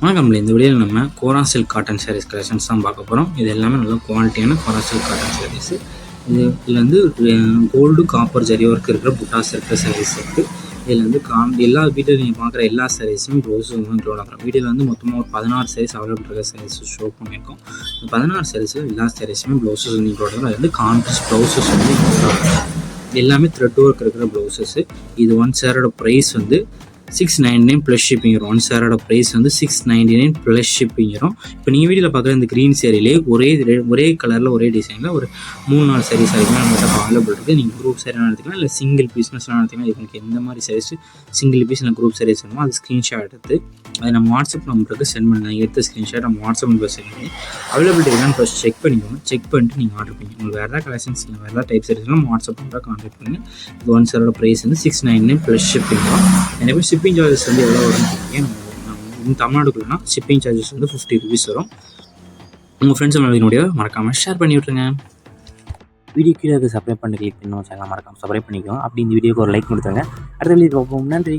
வணக்கம். இந்த வீடியோவில் நம்ம கோரா சில்க் காட்டன் சாரீஸ் கலெக்ஷன்ஸ் தான் பார்க்க போகிறோம். இது எல்லாமே நல்ல குவாலிட்டியான கோரா சில்க் காட்டன் சாரீஸு. இதில் வந்து கோல்டு காப்பர் ஜரி ஒர்க் இருக்கிற புட்டாஸ் இருக்கிற சாரீஸ் இருக்குது. இதில் வந்து எல்லா வீட்டில் நீங்கள் பார்க்குற எல்லா சாரீஸும் ப்ளவுஸும் வந்து இன்க்ளூட் ஆகிறோம். வீடியோவில் வந்து மொத்தமாக ஒரு 16 சாரீஸ் அவைலபிள் இருக்கிற சாரீஸ் ஷோ பண்ணியிருக்கோம். இந்த 16 சாரீஸில் எல்லா சாரீஸுமே ப்ளவுஸஸ் வந்து இன்க்ளூட் ஆகிறோம். அது வந்து கான்ட்ராஸ்ட் ப்ளவுஸஸ் வந்து இன்க்ளூட் ஆகும். எல்லாமே த்ரெட் ஒர்க் இருக்கிற ப்ளவுஸஸ்ஸு. இது ஒன் சாரோட ப்ரைஸ் வந்து 699 ப்ளஸ் ஷிப்பிங் வரும். ஒன் சாரோட ப்ரைஸ் வந்து 699 ப்ளஸ் ஷிப்பிங் வரும். இப்போ நீங்கள் வீடியோவில் பார்க்குற இந்த க்ரீன் சேரீலே ஒரே கலரில் ஒரே டிசைனில் ஒரு 3-4 சாரீஸ் வரைக்கும் நம்மகிட்ட அவைலபிள் இருக்குது. நீங்கள் குரூப் சாரீ எடுத்துக்கலாம், இல்லை சிங்கிள் பீஸ்னஸ்லாம் எடுத்துக்கலாம். இதுக்கு எந்த மாதிரி சாரீஸ் சிங்கிள் பீஸ் இல்லை குரூப் சாரீஸ் வேணுமோ அது ஸ்க்ரீன்ஷாட் எடுத்து அதை நம்ம வாட்ஸ்அப் நம்பருக்கு சென்ட் பண்ணுங்கள். எடுத்த ஸ்க்ரீன்ஷாட் நம்ம வாட்ஸ்அப் நம்பர் சென்ட் பண்ணி அவைலபிலிட்டி இருக்கான்னு ஃபஸ்ட் செக் பண்ணிக்கோங்க. செக் பண்ணிட்டு நீங்கள் ஆர்டர் பண்ணிக்கோங்க. உங்களுக்கு வேறு ஏதாவது கலெக்ஷன்ஸ் இல்லை வேறு ஏதாவது டைப் சாரீஸ்லாம் நம்ம வாட்ஸ்அப் நம்பரை கான்டாக்ட் பண்ணுங்கள். இது ஒன் சாரோட ப்ரைஸ் வந்து 699 ப்ளஸ் ஷிப்பிங் வரும். எனக்கு ஷிப்பிங் சார்ஜஸ் வந்து எவ்வளோ வரும்னு நம்ம தமிழ்நாடுக்குள்ளனா ஷிப்பிங் சார்ஜஸ் வந்து 50 ரூபீஸ் வரும். உங்கள் ஃப்ரெண்ட்ஸ் நம்மளுடைய மறக்காமல் ஷேர் பண்ணி விட்ருங்க. வீடியோ கீழே சப்ஸ்கிரைப் பண்ணி கிளிக் பண்ணணும் சேனல் மறக்காமல் சப்ஸ்கிரைப் பண்ணிக்கோங்க. அப்படி இந்த வீடியோக்கு ஒரு லைக் கொடுத்துருங்க. அடுத்த வீடியோ பார்ப்போம். நன்றி.